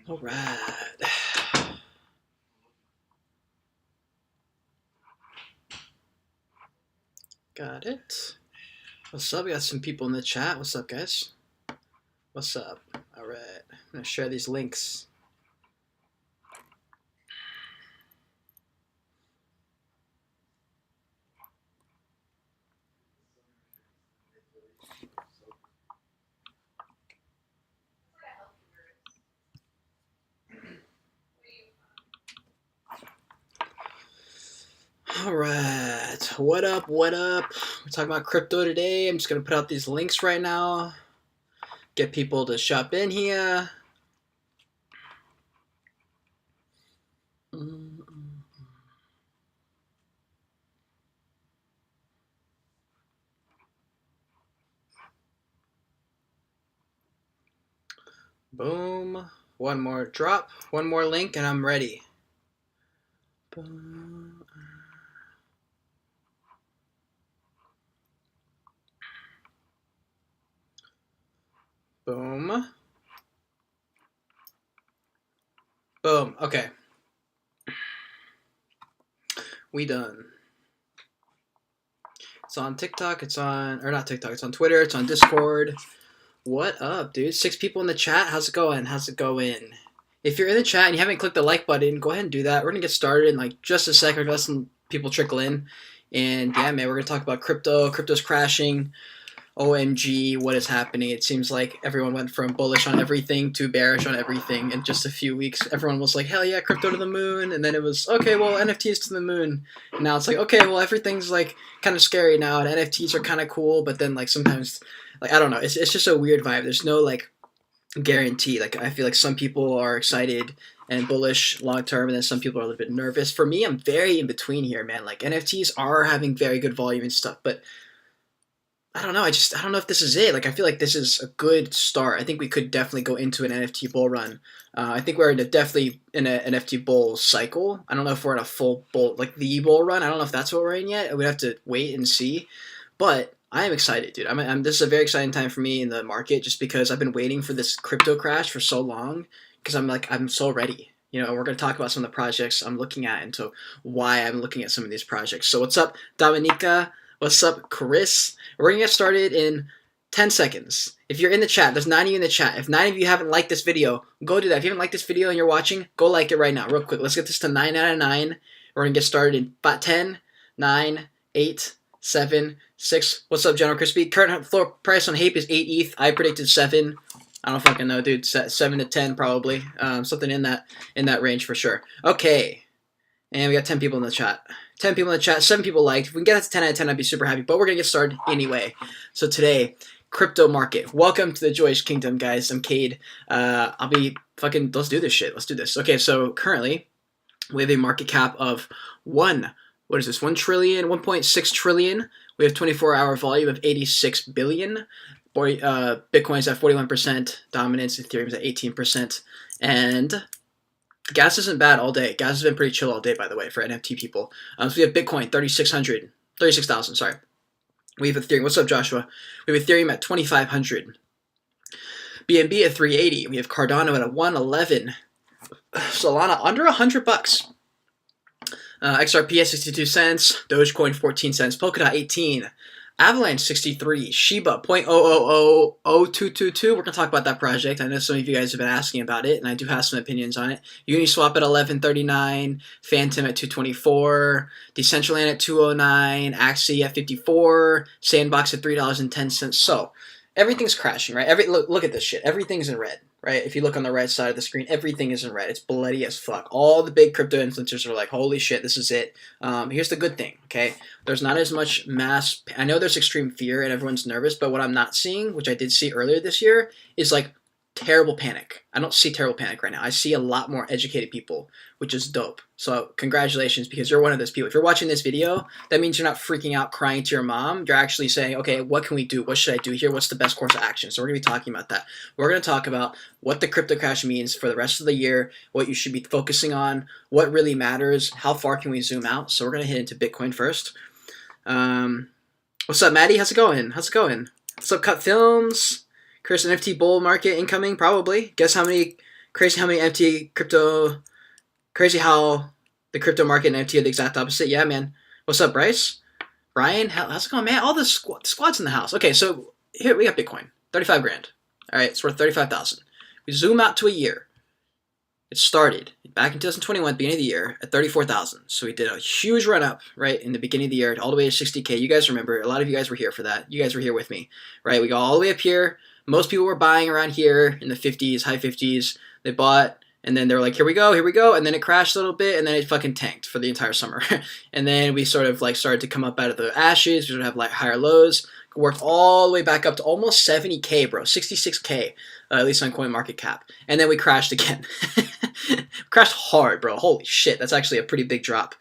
All right. Got it. What's up? We got some people in the chat. What's up, guys? What's up? All right. I'm going to share these links. All right. What up? What up? We're talking about crypto today. I'm just going to put out these links right now. Get people to shop in here. Boom. One more drop. One more link and I'm ready. Boom. Boom. Boom. Okay. We done. It's on TikTok. It's on, or not TikTok. It's on Twitter. It's on Discord. What up, dude? 6 people in the chat. How's it going? How's it going? If you're in the chat and you haven't clicked the like button, go ahead and do that. We're going to get started in like just a second. Let some people trickle in. And yeah, man, we're going to talk about crypto. Crypto's crashing. OMG, what is happening? It seems like everyone went from bullish on everything to bearish on everything in just a few weeks. Everyone was like, hell yeah, crypto to the moon. And then it was, okay, well, NFTs to the moon. And now it's like, okay, well, everything's like kind of scary now. And NFTs are kind of cool. But then like sometimes, like, I don't know. It's just a weird vibe. There's no like guarantee. Like I feel like some people are excited and bullish long term. And then some people are a little bit nervous. For me, I'm very in between here, man. Like NFTs are having very good volume and stuff. But I don't know. I don't know if this is it. Like, I feel like this is a good start. I think we could definitely go into an NFT bull run. I think we're definitely in an NFT bull cycle. I don't know if we're in a full bull, like the bull run. I don't know if that's what we're in yet. We'd have to wait and see. But I am excited, dude. This is a very exciting time for me in the market just because I've been waiting for this crypto crash for so long because I'm so ready. You know, we're going to talk about some of the projects I'm looking at and so why I'm looking at some of these projects. So what's up, Dominica? What's up, Chris? We're going to get started in 10 seconds. If you're in the chat, there's 9 of you in the chat. If 9 of you haven't liked this video, go do that. If you haven't liked this video and you're watching, go like it right now, real quick. Let's get this to 9 out of 9. We're going to get started in 10, 9, 8, 7, 6. What's up, General Crispy? Current floor price on HAPE is 8 ETH. I predicted 7. I don't fucking know, dude. 7 to 10 probably. Something in that range for sure. Okay. And we got 10 people in the chat. 10 people in the chat, 7 people liked. If we can get that to 10 out of 10, I'd be super happy. But we're going to get started anyway. So today, crypto market. Welcome to the Joyage Kingdom, guys. I'm Cade. Let's do this shit. Let's do this. Okay, so currently, we have a market cap of 1.6 trillion. We have 24-hour volume of 86 billion. Bitcoin's at 41% dominance. Ethereum's at 18%. And gas isn't bad all day. Gas has been pretty chill all day, by the way, for NFT people. So we have Bitcoin, 36,000, sorry. We have Ethereum. What's up, Joshua? We have Ethereum at 2,500. BNB at 380. We have Cardano at 111. Solana under $100. XRP at 62 cents. Dogecoin 14 cents. Polkadot 18. Avalanche 63, Shiba 0.0000222. We're going to talk about that project. I know some of you guys have been asking about it, and I do have some opinions on it. Uniswap at 11.39, Phantom at 2.24, Decentraland at 2.09, Axie at 54, Sandbox at $3.10. So everything's crashing, right? Look at this shit. Everything's in red, right? If you look on the right side of the screen, everything is in red. It's bloody as fuck. All the big crypto influencers are like, holy shit, this is it. Here's the good thing, okay? There's not as much mass. I know there's extreme fear and everyone's nervous, but what I'm not seeing, which I did see earlier this year, is like terrible panic. I don't see terrible panic right now. I see a lot more educated people, which is dope. So congratulations, because you're one of those people. If you're watching this video, that means you're not freaking out, crying to your mom. You're actually saying, okay, what can we do? What should I do here? What's the best course of action? So we're going to be talking about that. We're going to talk about what the crypto crash means for the rest of the year, what you should be focusing on, what really matters, how far can we zoom out. So we're going to hit into Bitcoin first. What's up, Maddie? How's it going? What's up, Cut Films? Chris, NFT bull market incoming? Probably. Guess how many Crazy how many empty crypto. Crazy how the crypto market and NFT are the exact opposite. Yeah, man. What's up, Bryce? Ryan, how's it going, man? All the squads in the house. Okay, so here we got Bitcoin, 35 grand. All right, it's worth 35,000. We zoom out to a year. It started back in 2021, beginning of the year, at 34,000. So we did a huge run up, right, in the beginning of the year, all the way to 60K. You guys remember, a lot of you guys were here for that. You guys were here with me, right? We got all the way up here. Most people were buying around here in the 50s, high 50s. They bought, and then they were like, here we go. And then it crashed a little bit, and then it fucking tanked for the entire summer. And then we sort of like started to come up out of the ashes. We sort of have like higher lows. Worked all the way back up to almost 70K, bro. 66K, at least on CoinMarketCap. And then we crashed again. Crashed hard, bro. Holy shit. That's actually a pretty big drop.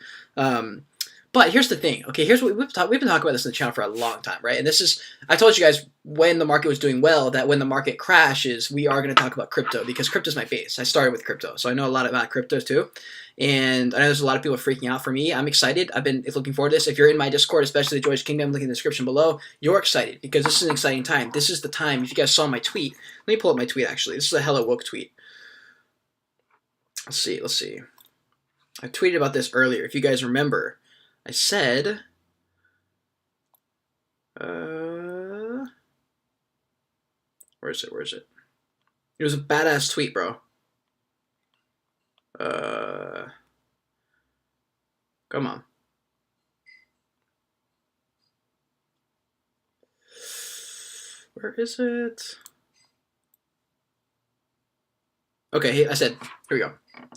But here's the thing. Okay, here's what we've been talking about this in the channel for a long time, right? And this is, I told you guys when the market was doing well that when the market crashes, we are going to talk about crypto because crypto's my base. I started with crypto, so I know a lot about cryptos too. And I know there's a lot of people freaking out for me. I'm excited. I've been looking forward to this. If you're in my Discord, especially the Joyage Kingdom, link in the description below, you're excited because this is an exciting time. This is the time. If you guys saw my tweet, let me pull up my tweet actually. This is a Hello Woke tweet. Let's see. I tweeted about this earlier. If you guys remember, I said, where is it? It was a badass tweet, bro. Come on. Where is it? Okay, I said, here we go.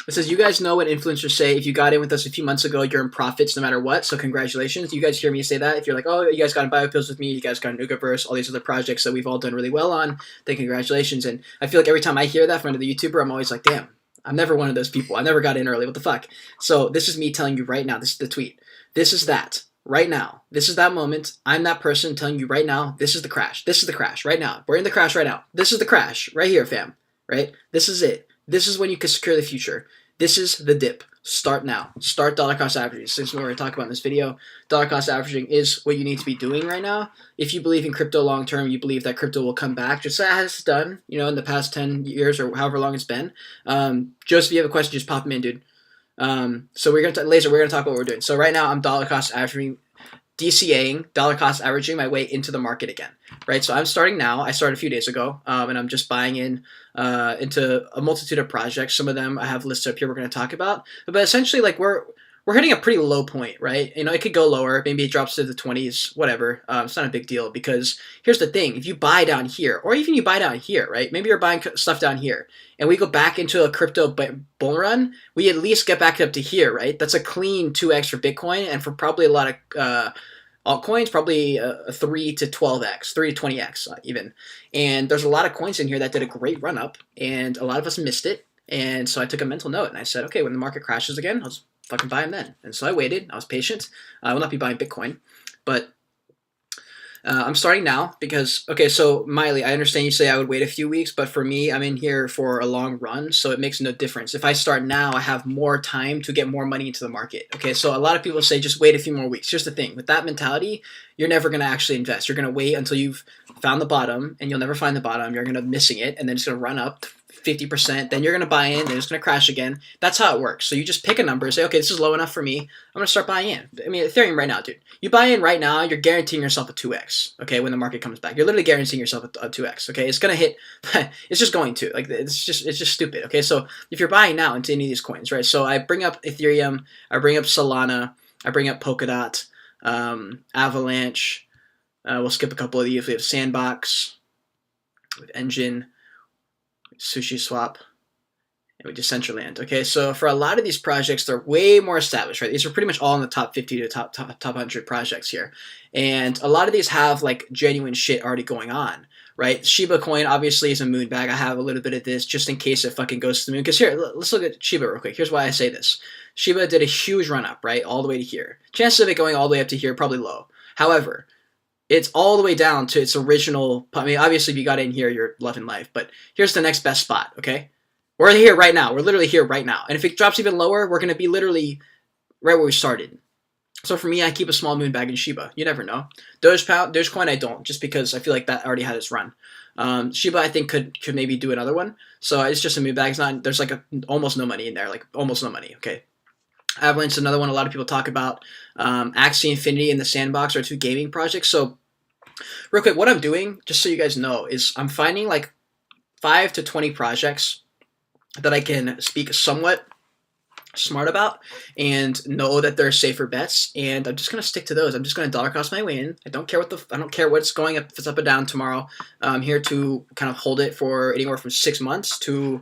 It says, you guys know what influencers say. If you got in with us a few months ago, you're in profits no matter what, so congratulations. You guys hear me say that. If you're like, oh, you guys got in Biopills with me, you guys got in Ugaverse, all these other projects that we've all done really well on, then congratulations. And I feel like every time I hear that from another YouTuber, I'm always like, damn, I'm never one of those people. I never got in early. What the fuck? So this is me telling you right now. This is the tweet. This is that. Right now. This is that moment. I'm that person telling you right now, this is the crash. This is the crash right now. We're in the crash right now. This is the crash right here, fam. Right? This is it. This is when you can secure the future. This is the dip. Start now. Start dollar cost averaging. Since we're going to talk about in this video, dollar cost averaging is what you need to be doing right now. If you believe in crypto long term, you believe that crypto will come back, just as it's done, you know, in the past 10 years or however long it's been. Joseph, if you have a question, just pop them in, dude. So we're going to we're going to talk about what we're doing. So right now I'm dollar cost averaging, DCAing, dollar cost averaging my way into the market again, right? So I'm starting now. I started a few days ago, and I'm just buying in into a multitude of projects. Some of them I have listed up here we're going to talk about. But essentially, like, we're hitting a pretty low point, right? You know, it could go lower. Maybe it drops to the 20s, whatever. It's not a big deal because here's the thing. If you buy down here, or even you buy down here, right? Maybe you're buying stuff down here, and we go back into a crypto bull run, we at least get back up to here, right? That's a clean 2x for Bitcoin, and for probably a lot of altcoins, probably a 3 to 12x, 3 to 20x even. And there's a lot of coins in here that did a great run up, and a lot of us missed it. And so I took a mental note, and I said, okay, when the market crashes again, I'll just fucking buy them then. And so I waited. I was patient. I will not be buying Bitcoin, but I'm starting now because, okay, so Miley, I understand you say I would wait a few weeks, but for me, I'm in here for a long run, so it makes no difference. If I start now, I have more time to get more money into the market. Okay, so a lot of people say just wait a few more weeks. Here's the thing. With that mentality, you're never going to actually invest. You're going to wait until you've found the bottom, and you'll never find the bottom. You're going to missing it, and then it's going to run up 50%, then you're going to buy in, then it's going to crash again. That's how it works. So you just pick a number, say, okay, this is low enough for me. I'm going to start buying in. I mean, Ethereum right now, dude. You buy in right now, you're guaranteeing yourself a 2x, okay, when the market comes back. You're literally guaranteeing yourself a 2x, okay? It's going to hit, it's just going to. Like, it's just stupid, okay? So if you're buying now into any of these coins, right? So I bring up Ethereum, I bring up Solana, I bring up Polkadot, Avalanche, we'll skip a couple of these. We have Sandbox, with Engine, Sushi Swap, and we Decentraland. Okay, so for a lot of these projects, they're way more established, right? These are pretty much all in the top 50 to top 100 projects here. And a lot of these have like genuine shit already going on, right? Shiba coin obviously is a moon bag. I have a little bit of this just in case it fucking goes to the moon. Because here, let's look at Shiba real quick. Here's why I say this. Shiba did a huge run up, right? All the way to here. Chances of it going all the way up to here, probably low. However, it's all the way down to its original. I mean, obviously, if you got in here, you're loving life. But here's the next best spot, okay? We're here right now. We're literally here right now. And if it drops even lower, we're going to be literally right where we started. So for me, I keep a small moon bag in Shiba. You never know. Dogecoin, I don't, just because I feel like that already had its run. Shiba, I think could maybe do another one. So it's just a moon bag. It's not. There's like almost no money in there. Like almost no money. Okay. Avalanche is another one a lot of people talk about. Axie Infinity and the Sandbox are two gaming projects. So real quick, what I'm doing, just so you guys know, is I'm finding like 5 to 20 projects that I can speak somewhat smart about and know that they're safer bets, and I'm just gonna stick to those. I'm just gonna dollar cost my way in. I don't care what's going up, if it's up or down tomorrow. I'm here to kind of hold it for anywhere from 6 months to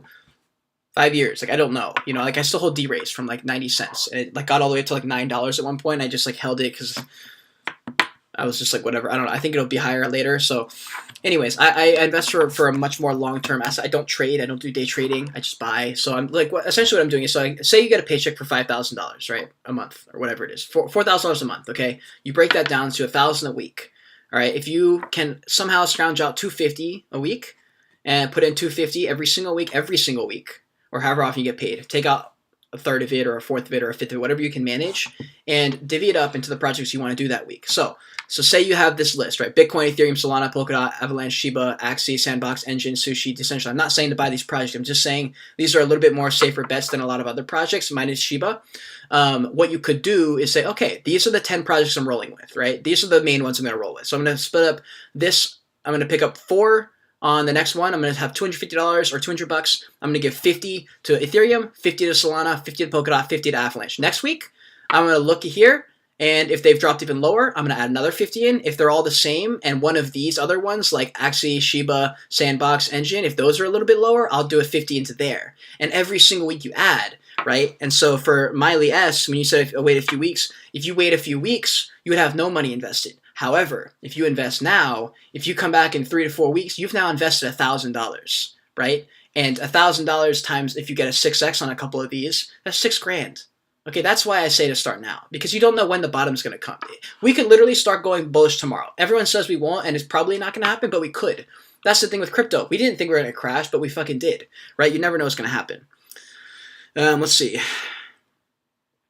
5 years. Like I don't know, like I still hold D-Race from like 90 cents. It like got all the way to like $9 at one point. I just like held it because I was just like, whatever. I don't know. I think it'll be higher later. So anyways, I invest for a much more long-term asset. I don't trade. I don't do day trading. I just buy. So I'm like, essentially what I'm doing is, so say you get a paycheck for $5,000, right? A month or whatever it is, $4,000 a month. Okay. You break that down to $1,000 a week. All right. If you can somehow scrounge out $250 a week and put in $250 every single week, or however often you get paid, take out a third of it or a fourth of it or a fifth of it, whatever you can manage, and divvy it up into the projects you want to do that week. So say you have this list, right? Bitcoin, Ethereum, Solana, Polkadot, Avalanche, Shiba, Axie, Sandbox, Engine, Sushi, Decentraland. I'm not saying to buy these projects. I'm just saying these are a little bit more safer bets than a lot of other projects, minus Shiba. What you could do is say, okay, these are the 10 projects I'm rolling with, right? These are the main ones I'm going to roll with. So I'm going to split up this. I'm going to pick up 4 on the next one. I'm going to have $250 or $200. I'm going to give 50 to Ethereum, 50 to Solana, 50 to Polkadot, 50 to Avalanche. Next week, I'm going to look here, and if they've dropped even lower, I'm going to add another 50 in. If they're all the same, and one of these other ones, like Axie, Shiba, Sandbox, Engine, if those are a little bit lower, I'll do a 50 into there. And every single week you add, right? And so for Miley S, when you said wait a few weeks, if you wait a few weeks, you would have no money invested. However, if you invest now, if you come back in 3 to 4 weeks, you've now invested $1,000, right? And $1,000 times, if you get a 6x on a couple of these, that's $6,000. Okay, that's why I say to start now, because you don't know when the bottom's going to come. We could literally start going bullish tomorrow. Everyone says we won't, and it's probably not going to happen, but we could. That's the thing with crypto. We didn't think we were going to crash, but we fucking did, right? You never know what's going to happen. Let's see.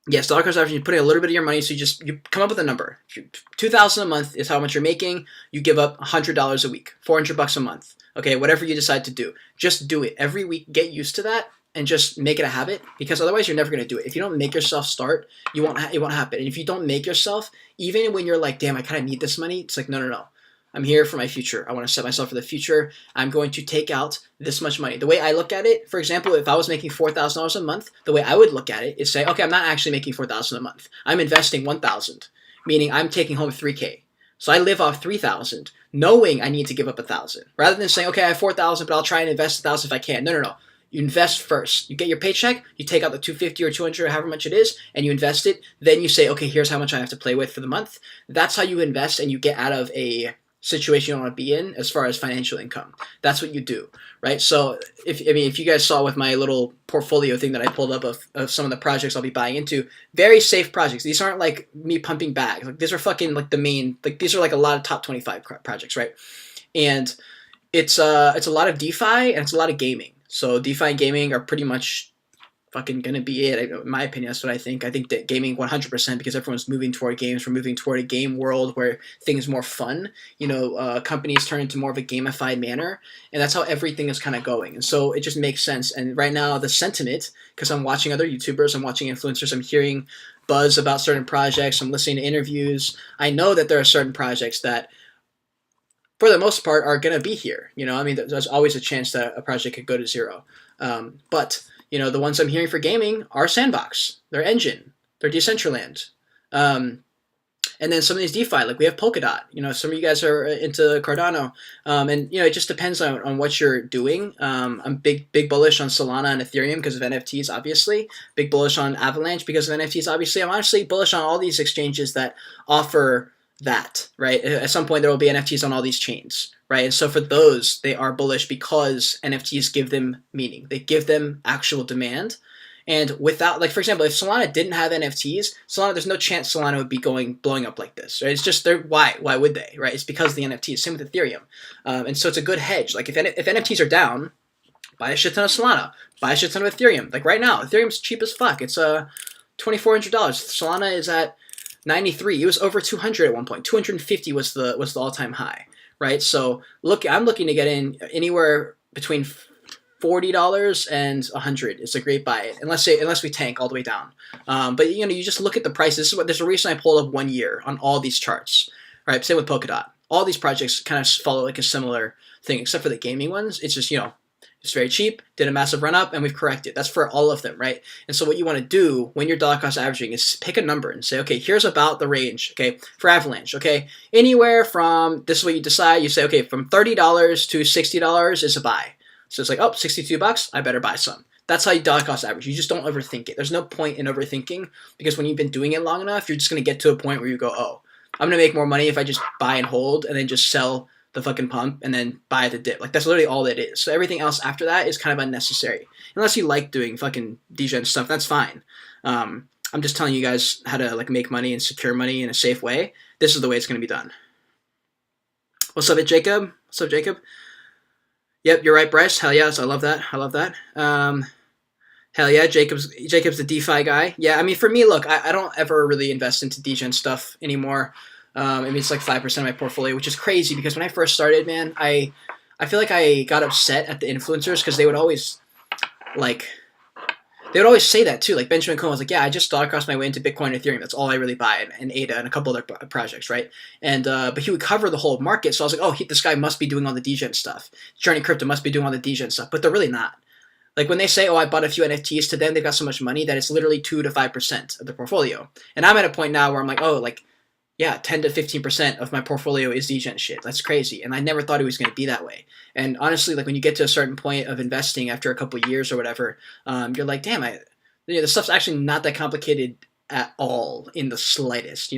Yes, dollar cost averaging, you put in a little bit of your money, so you come up with a number. $2,000 a month is how much you're making. You give up $100 a week, $400 a month. Okay, whatever you decide to do, just do it every week. Get used to that and just make it a habit, because otherwise you're never going to do it. If you don't make yourself start, it won't happen. And if you don't make yourself, even when you're like, damn, I kind of need this money, it's like, no. I'm here for my future. I want to set myself for the future. I'm going to take out this much money. The way I look at it, for example, if I was making $4,000 a month, the way I would look at it is say, okay, I'm not actually making $4,000 a month. I'm investing $1,000, meaning I'm taking home $3,000. So I live off $3,000, knowing I need to give up $1,000, rather than saying, okay, I have $4,000, but I'll try and invest $1,000 if I can. No. You invest first. You get your paycheck, you take out the $250 or $200 or however much it is, and you invest it. Then you say, okay, here's how much I have to play with for the month. That's how you invest, and you get out of a situation you don't want to be in as far as financial income. That's what you do, right? So if you guys saw with my little portfolio thing that I pulled up of some of the projects I'll be buying into, very safe projects. These aren't like me pumping bags. Like these are fucking like the main, like these are like a lot of top 25 projects, right? And it's a lot of DeFi and it's a lot of gaming. So DeFi and gaming are pretty much fucking gonna be it. In my opinion, that's what I think. I think that gaming 100%, because everyone's moving toward games. We're moving toward a game world where things are more fun. Companies turn into more of a gamified manner, and that's how everything is kind of going. And so it just makes sense. And right now, the sentiment, because I'm watching other YouTubers, I'm watching influencers, I'm hearing buzz about certain projects, I'm listening to interviews. I know that there are certain projects that, for the most part, are gonna be here. There's always a chance that a project could go to zero, but the ones I'm hearing for gaming are Sandbox, they're Engine, they're Decentraland. And then some of these DeFi, like we have Polkadot. Some of you guys are into Cardano. And it just depends on what you're doing. I'm big bullish on Solana and Ethereum because of NFTs, obviously. Big bullish on Avalanche because of NFTs, obviously. I'm honestly bullish on all these exchanges that offer that, right? At some point, there will be NFTs on all these chains, right? And so for those, they are bullish because NFTs give them meaning. They give them actual demand. And without, like, for example, if Solana didn't have NFTs, there's no chance Solana would be blowing up like this, right? It's just, why would they, right? It's because of the NFTs. Same with Ethereum. And so it's a good hedge. Like, if NFTs are down, buy a shit ton of Solana, buy a shit ton of Ethereum. Like right now, Ethereum's cheap as fuck. It's $2,400. Solana is at 93. It was over 200 at one point. 250 was the all-time high, right? So I'm looking to get in anywhere between $40 and $100. It's a great buy, unless we tank all the way down. But you just look at the prices. There's a reason I pulled up 1 year on all these charts, right? Same with Polkadot. All these projects kind of follow like a similar thing, except for the gaming ones. It's just it's very cheap, did a massive run up, and we've corrected. That's for all of them, right? And so what you want to do when you're dollar cost averaging is pick a number and say, okay, here's about the range, okay, for Avalanche, okay? Anywhere from, this is what you decide, you say, okay, from $30 to $60 is a buy. So it's like, oh, $62, I better buy some. That's how you dollar cost average. You just don't overthink it. There's no point in overthinking, because when you've been doing it long enough, you're just going to get to a point where you go, oh, I'm going to make more money if I just buy and hold and then just sell the fucking pump and then buy the dip. Like, that's literally all it is. So everything else after that is kind of unnecessary. Unless you like doing fucking degen stuff, that's fine. I'm just telling you guys how to like make money and secure money in a safe way. This is the way it's going to be done. What's up, Jacob? What's up, Jacob? Yep, you're right, Bryce. Hell yes, I love that. I love that. Hell yeah, Jacob's the DeFi guy. Yeah, I mean, for me, look, I don't ever really invest into degen stuff anymore. I mean, it's like 5% of my portfolio, which is crazy, because when I first started, man, I feel like I got upset at the influencers, because they would always say that too. Like Benjamin Cohen was like, yeah, I just dollar cost my way into Bitcoin and Ethereum. That's all I really buy, and ADA and a couple other projects, right? And but he would cover the whole market, so I was like, oh, this guy must be doing all the degen stuff. Journey Crypto must be doing all the degen stuff, but they're really not. Like when they say, oh, I bought a few NFTs, to them they've got so much money that it's literally 2 to 5% of the portfolio. And I'm at a point now where I'm like, oh, like, yeah, 10 to 15% of my portfolio is degen shit. That's crazy. And I never thought it was going to be that way. And honestly, like when you get to a certain point of investing after a couple of years or whatever, you're like, damn, the stuff's actually not that complicated at all in the slightest.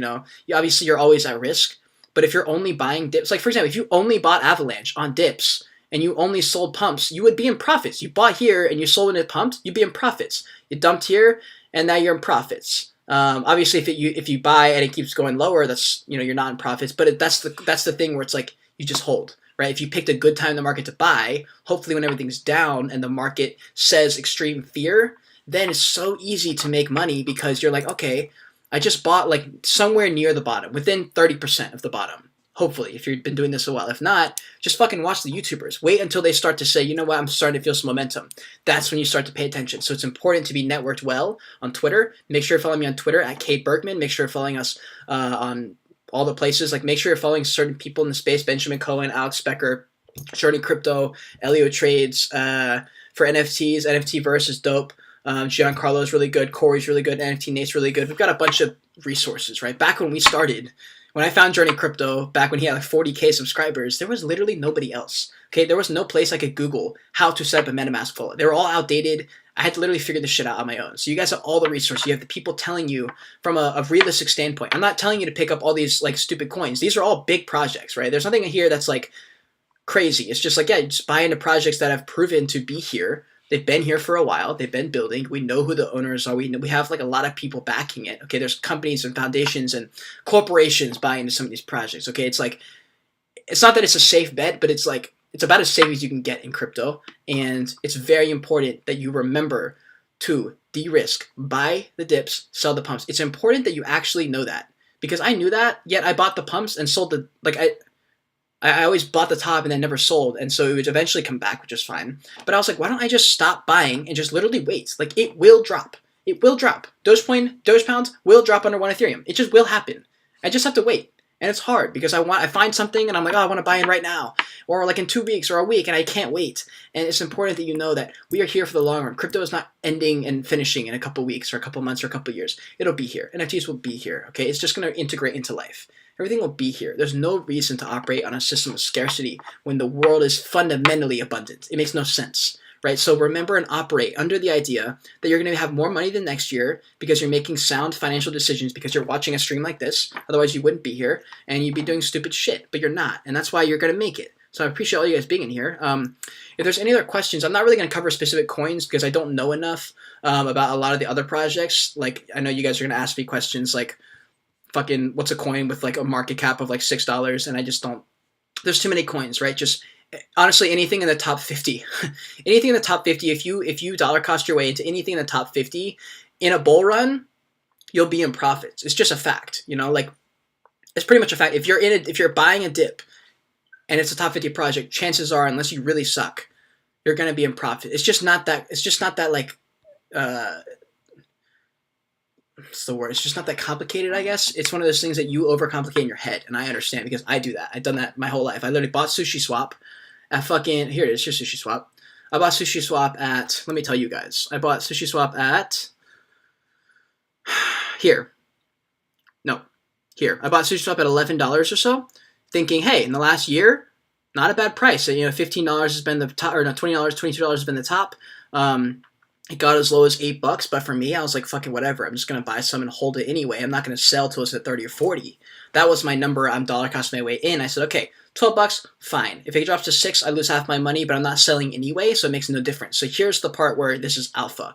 Obviously you're always at risk, but if you're only buying dips, like for example, if you only bought Avalanche on dips and you only sold pumps, you would be in profits. You bought here and you sold it at pumps, you'd be in profits. You dumped here and now you're in profits. Obviously, if you buy and it keeps going lower, that's you're not in profits. But that's the thing where it's like you just hold, right? If you picked a good time in the market to buy, hopefully when everything's down and the market says extreme fear, then it's so easy to make money, because you're like, okay, I just bought like somewhere near the bottom, within 30% of the bottom. Hopefully, if you've been doing this a while. If not, just fucking watch the YouTubers. Wait until they start to say, you know what, I'm starting to feel some momentum. That's when you start to pay attention. So it's important to be networked well on Twitter. Make sure you're following me on Twitter at Cade Bergman. Make sure you're following us on all the places. Like, make sure you're following certain people in the space: Benjamin Cohen, Alex Becker, Journey Crypto, Elio Trades. For NFTs, NFT Verse is dope. Giancarlo's really good. Corey's really good. NFT Nate's really good. We've got a bunch of resources, right? Back when we started, when I found Journey Crypto, back when he had like 40K subscribers, there was literally nobody else. Okay, there was no place I could Google how to set up a MetaMask wallet. They were all outdated. I had to literally figure this shit out on my own. So you guys have all the resources. You have the people telling you from a realistic standpoint. I'm not telling you to pick up all these like stupid coins. These are all big projects, right? There's nothing here that's like crazy. It's just like, yeah, just buy into projects that have proven to be here. They've been here for a while. They've been building. We know who the owners are. We have like a lot of people backing it. Okay, there's companies and foundations and corporations buying into some of these projects. Okay, it's like, it's not that it's a safe bet, but it's like, it's about as safe as you can get in crypto. And it's very important that you remember to de-risk, buy the dips, sell the pumps. It's important that you actually know that, because I knew that, yet I bought the pumps and sold the, like I always bought the top and then never sold, and so it would eventually come back, which is fine. But I was like, why don't I just stop buying and just literally wait? Like, it will drop. It will drop. Dogepound will drop under 1 Ethereum. It just will happen. I just have to wait. And it's hard, because I find something and I'm like, oh, I want to buy in right now, or like in 2 weeks or a week, and I can't wait. And it's important that you know that we are here for the long run. Crypto is not ending and finishing in a couple weeks or a couple months or a couple years. It'll be here. NFTs will be here. Okay, it's just going to integrate into life. Everything will be here. There's no reason to operate on a system of scarcity when the world is fundamentally abundant. It makes no sense, right? So remember and operate under the idea that you're going to have more money than next year because you're making sound financial decisions, because you're watching a stream like this. Otherwise, you wouldn't be here, and you'd be doing stupid shit, but you're not. And that's why you're going to make it. So I appreciate all you guys being in here. If there's any other questions, I'm not really going to cover specific coins because I don't know enough about a lot of the other projects. Like, I know you guys are going to ask me questions like, fucking, what's a coin with like a market cap of like $6? And I just don't, there's too many coins, right? Just honestly, anything in the top 50, anything in the top 50, if you dollar cost your way into anything in the top 50 in a bull run, you'll be in profits. It's just a fact, you know, like it's pretty much a fact. If you're buying a dip and it's a top 50 project, chances are, unless you really suck, you're going to be in profit. It's just not that like, what's the word? It's just not that complicated, I guess. It's one of those things that you overcomplicate in your head, and I understand because I do that. I've done that my whole life. I literally bought Sushi Swap at fucking, here it is, here's Sushi Swap. I bought Sushi Swap at, let me tell you guys, I bought Sushi Swap at, here. I bought Sushi Swap at $11 or so, thinking, hey, in the last year, not a bad price. So, you know, $15 has been the top, or no, $20, $22 has been the top. It got as low as $8, but for me, I was like, fucking whatever. I'm just going to buy some and hold it anyway. I'm not going to sell till it's at 30 or 40. That was my number. I'm dollar cost my way in. I said, okay, $12, fine. If it drops to $6, I lose half my money, but I'm not selling anyway, so it makes no difference. So here's the part where this is alpha.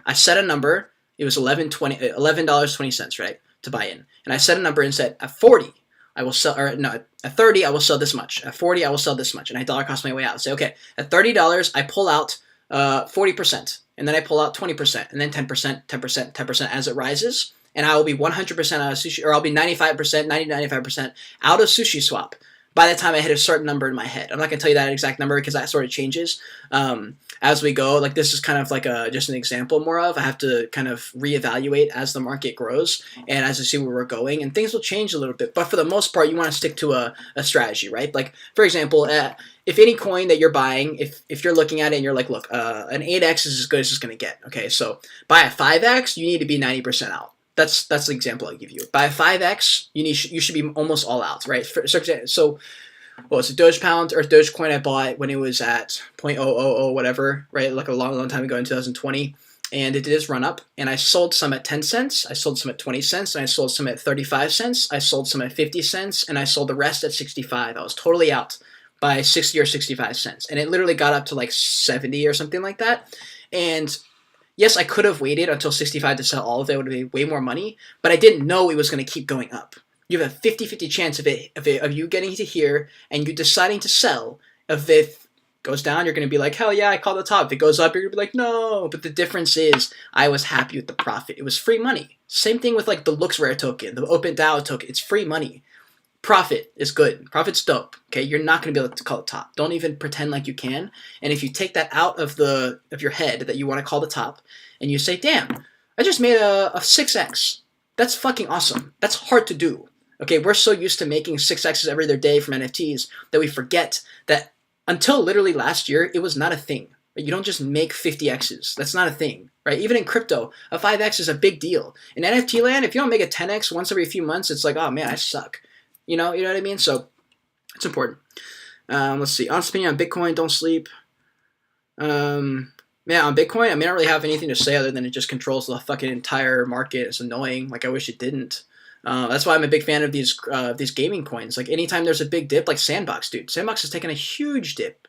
I set a number. It was $11.20, right, to buy in. And I set a number and said, at 40, I will sell, or no, at 30, I will sell this much. At 40, I will sell this much. And I dollar cost my way out. Say, okay, at $30, I pull out 40%. And then I pull out 20%. And then 10%, 10%, 10% as it rises. And I will be 100% out of sushi, or I'll be 95%, 95% out of Sushi Swap by the time I hit a certain number in my head. I'm not going to tell you that exact number because that sort of changes as we go. Like, this is kind of like just an example more of, I have to kind of reevaluate as the market grows and as I see where we're going, and things will change a little bit. But for the most part, you want to stick to a strategy, right? Like, for example, if any coin that you're buying, if you're looking at it and you're like, look, an 8x is as good as it's going to get. Okay, so buy a 5x, you need to be 90% out. That's the example I'll give you. By a 5x, you should be almost all out, right? So what was it, Doge Pound or Dogecoin I bought when it was at 0.000 whatever, right? Like a long time ago in 2020. And it did its run up. And I sold some at 10 cents. I sold some at 20 cents. And I sold some at 35 cents. I sold some at 50 cents. And I sold the rest at 65. I was totally out by 60 or 65 cents. And it literally got up to like 70 or something like that. And yes, I could have waited until 65 to sell all of it. It would have been way more money, but I didn't know it was going to keep going up. You have a 50-50 chance of you getting to here and you deciding to sell. If it goes down, you're going to be like, hell yeah, I called the top. If it goes up, you're going to be like, no. But the difference is I was happy with the profit. It was free money. Same thing with like the Looks Rare token, the Open DAO token. It's free money. Profit is good. Profit's dope. Okay, you're not going to be able to call it top. Don't even pretend like you can. And if you take that out of your head that you want to call the top, and you say, "Damn, I just made a 6x." That's fucking awesome. That's hard to do. Okay, we're so used to making 6x's every other day from NFTs that we forget that until literally last year, it was not a thing. You don't just make 50x's. That's not a thing, right? Even in crypto, a 5x is a big deal. In NFT land, if you don't make a 10x once every few months, it's like, oh man, I suck. You know what I mean? So it's important. Let's see. Honest opinion on Bitcoin, don't sleep. Man, on Bitcoin, I mean, I don't really have anything to say other than it just controls the fucking entire market. It's annoying. Like, I wish it didn't. That's why I'm a big fan of these gaming coins. Like, anytime there's a big dip, like Sandbox, dude. Sandbox has taken a huge dip.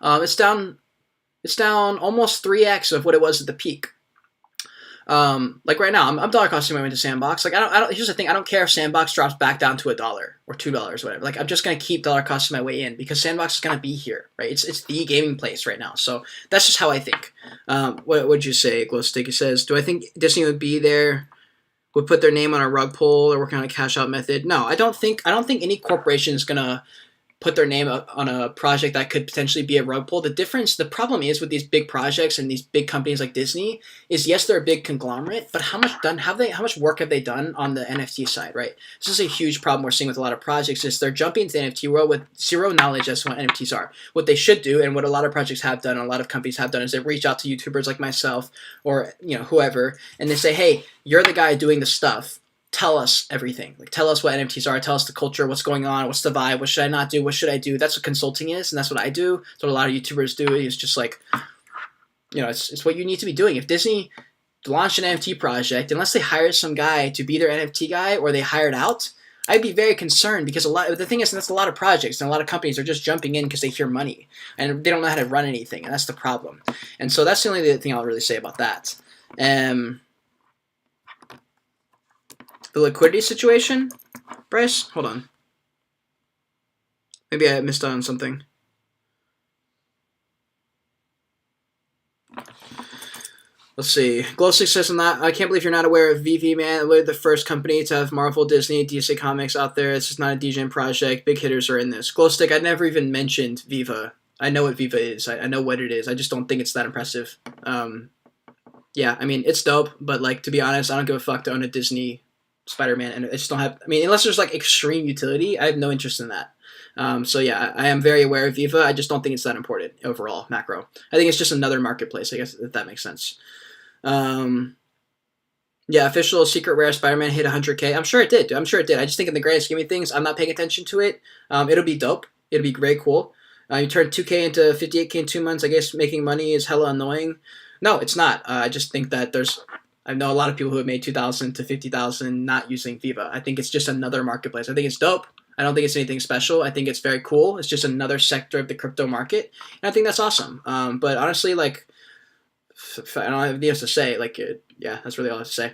It's down almost 3x of what it was at the peak. Like right now, I'm dollar costing my way into Sandbox. Like, I don't. Here's the thing: I don't care if Sandbox drops back down to $1 or $2, whatever. Like, I'm just gonna keep dollar costing my way in because Sandbox is gonna be here, right? It's the gaming place right now. So that's just how I think. What would you say? Glow Sticky says, "Do I think Disney would be there? Would put their name on a rug pull or working on a cash out method?" No, I don't think any corporation is gonna put their name on a project that could potentially be a rug pull. The problem is with these big projects and these big companies like Disney is, yes, they're a big conglomerate, but how much work have they done on the NFT side, right? This is a huge problem we're seeing with a lot of projects is they're jumping into the NFT world with zero knowledge as to what NFTs are. What they should do, and what a lot of projects have done, and a lot of companies have done, is they reach out to YouTubers like myself or, whoever, and they say, hey, you're the guy doing the stuff. Tell us everything. Like, tell us what NFTs are. Tell us the culture, what's going on, what's the vibe, what should I not do, what should I do? That's what consulting is, and that's what I do. That's what a lot of YouTubers do. It's just like, it's what you need to be doing. If Disney launched an NFT project, unless they hired some guy to be their NFT guy or they hired out, I'd be very concerned because the thing is, that's a lot of projects and a lot of companies are just jumping in because they hear money and they don't know how to run anything, and that's the problem. And so that's the only thing I'll really say about that. The liquidity situation, Bryce? Hold on. Maybe I missed out on something. Let's see. Glowstick says on that, I can't believe you're not aware of VV, man. We're the first company to have Marvel, Disney, DC Comics out there. It's just not a DJing project. Big hitters are in this. Glowstick, I never even mentioned Viva. I know what Viva is. I know what it is. I just don't think it's that impressive. Yeah, I mean, it's dope, but, like, to be honest, I don't give a fuck to own a Disney Spider-Man, and I just don't have, I mean, unless there's, like, extreme utility, I have no interest in that. So yeah, I am very aware of Viva. I just don't think it's that important overall, macro. I think it's just another marketplace, I guess, if that makes sense. Yeah, official secret rare Spider-Man hit 100K. I'm sure it did, dude. I'm sure it did. I just think in the grand scheme of things, I'm not paying attention to it. It'll be dope. It'll be very cool. You turn 2K into 58K in 2 months. I guess making money is hella annoying. No, it's not. I just think that I know a lot of people who have made 2,000 to 50,000 not using Viva. I think it's just another marketplace. I think it's dope. I don't think it's anything special. I think it's very cool. It's just another sector of the crypto market, and I think that's awesome. But honestly, like, I don't have anything else to say. Like, yeah, that's really all I have to say.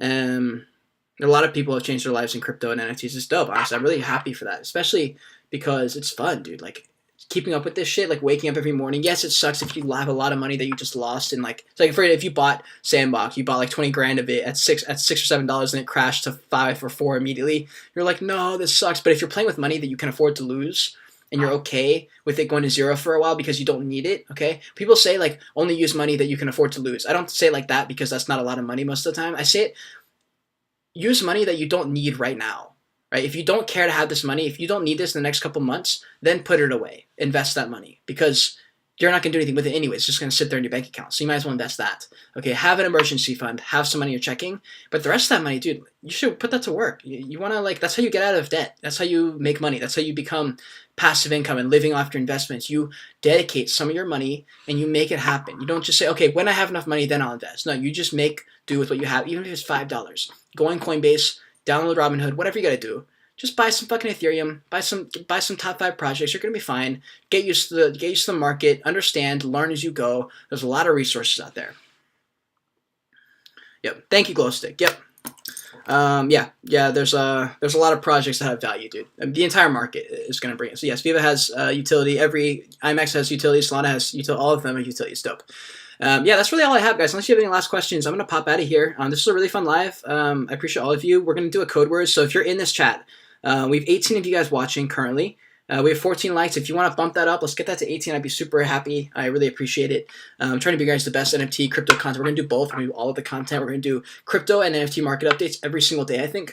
A lot of people have changed their lives in crypto and NFTs. It's dope, honestly. I'm really happy for that, especially because it's fun, dude. Like, keeping up with this shit, like waking up every morning. Yes, it sucks if you have a lot of money that you just lost, and like, it's like if you bought Sandbox, you bought like 20 grand of it at $6 or $7, and it crashed to 5 or 4 immediately. You're like, no, this sucks. But if you're playing with money that you can afford to lose, and you're okay with it going to zero for a while because you don't need it, okay? People say like only use money that you can afford to lose. I don't say it like that because that's not a lot of money most of the time. I say it, use money that you don't need right now. Right? If you don't care to have this money, if you don't need this in the next couple months, then put it away. Invest that money because you're not going to do anything with it anyway. It's just going to sit there in your bank account. So you might as well invest that. Okay, have an emergency fund. Have some money you're checking. But the rest of that money, dude, you should put that to work. You want to, like, that's how you get out of debt. That's how you make money. That's how you become passive income and living off your investments. You dedicate some of your money and you make it happen. You don't just say, okay, when I have enough money, then I'll invest. No, you just make do with what you have, even if it's $5. Go on Coinbase, download Robinhood, whatever you got to do. Just buy some fucking Ethereum, buy some top 5 projects. You're gonna be fine. Get used to the market, understand, learn as you go. There's a lot of resources out there. Yep. Thank you, Glowstick. Yep. Yeah. There's a lot of projects that have value, dude. The entire market is gonna bring it. So yes, Viva has utility. Every IMAX has utility. Solana has utility. All of them have utility. It's dope. Yeah, that's really all I have, guys. Unless you have any last questions, I'm going to pop out of here. This is a really fun live. I appreciate all of you. We're going to do a code word. So if you're in this chat, we have 18 of you guys watching currently. We have 14 likes. If you want to bump that up, let's get that to 18. I'd be super happy. I really appreciate it. I'm trying to be guys the best NFT crypto content. We're going to do both. We're going to do all of the content. We're going to do crypto and NFT market updates every single day, I think.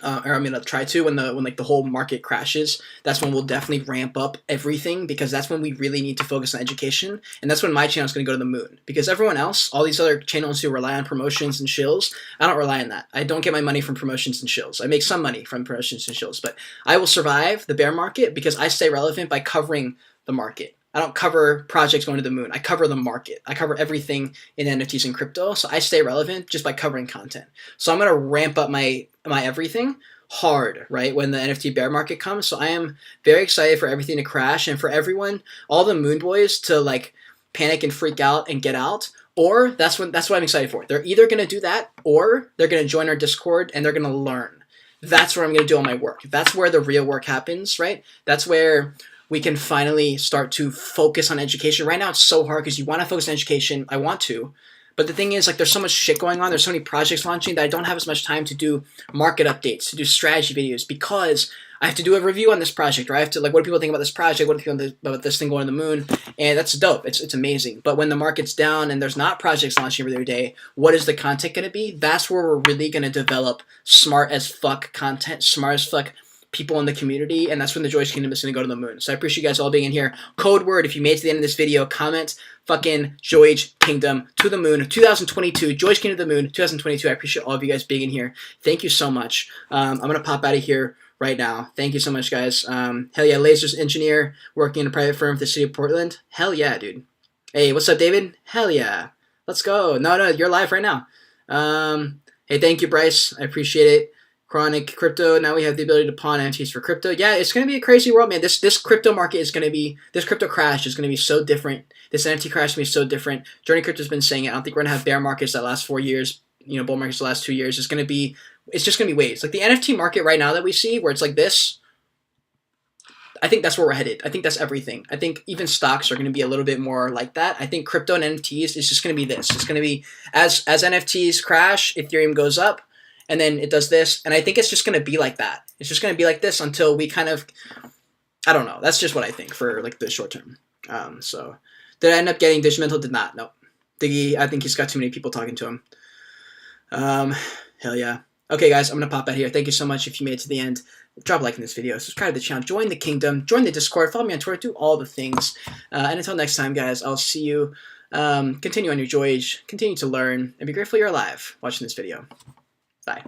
Or I'm gonna try to when the whole market crashes. That's when we'll definitely ramp up everything because that's when we really need to focus on education, and that's when my channel is gonna go to the moon. Because everyone else, all these other channels who rely on promotions and shills, I don't rely on that. I don't get my money from promotions and shills. I make some money from promotions and shills, but I will survive the bear market because I stay relevant by covering the market. I don't cover projects going to the moon. I cover the market. I cover everything in NFTs and crypto. So I stay relevant just by covering content. So I'm going to ramp up my everything hard, right, when the NFT bear market comes. So I am very excited for everything to crash and for everyone, all the moon boys to like panic and freak out and get out. Or that's what I'm excited for. They're either going to do that or they're going to join our Discord and they're going to learn. That's where I'm going to do all my work. That's where the real work happens, right? That's where we can finally start to focus on education. Right now it's so hard because you want to focus on education. I want to. But the thing is, like, there's so much shit going on. There's so many projects launching that I don't have as much time to do market updates, to do strategy videos, because I have to do a review on this project, or I have to, like, what do people think about this project? What do people think about this thing going to the moon? And that's dope. It's amazing. But when the market's down and there's not projects launching every other day, what is the content going to be? That's where we're really going to develop smart as fuck content, smart as fuck people in the community, and that's when the Joyage Kingdom is going to go to the moon. So I appreciate you guys all being in here. Code word, if you made it to the end of this video, comment fucking Joyage Kingdom to the moon 2022, Joyage Kingdom to the moon 2022. I appreciate all of you guys being in here. Thank you so much. I'm going to pop out of here right now. Thank you so much, guys. Hell yeah, lasers engineer working in a private firm for the city of Portland. Hell yeah, dude. Hey, what's up, David? Hell yeah. Let's go. No, you're live right now. Hey, thank you, Bryce. I appreciate it. Chronic crypto. Now we have the ability to pawn NFTs for crypto. Yeah, it's going to be a crazy world, man. This crypto market is going to be, this crypto crash is going to be so different. This NFT crash is going to be so different. Journey Crypto's been saying it. I don't think we're going to have bear markets that last 4 years, bull markets the last 2 years. It's just going to be waves. Like the NFT market right now that we see, where it's like this, I think that's where we're headed. I think that's everything. I think even stocks are going to be a little bit more like that. I think crypto and NFTs is just going to be this. It's going to be as NFTs crash, Ethereum goes up, and then it does this. And I think it's just going to be like that. It's just going to be like this until we kind of, I don't know. That's just what I think for like the short term. So did I end up getting Digimental? Did not. No. Diggy, I think he's got too many people talking to him. Hell yeah. Okay, guys, I'm going to pop out here. Thank you so much if you made it to the end. Drop a like in this video, subscribe to the channel, join the kingdom, join the Discord, follow me on Twitter, do all the things. And until next time, guys, I'll see you. Continue on your Joyage, continue to learn, and be grateful you're alive watching this video. Bye.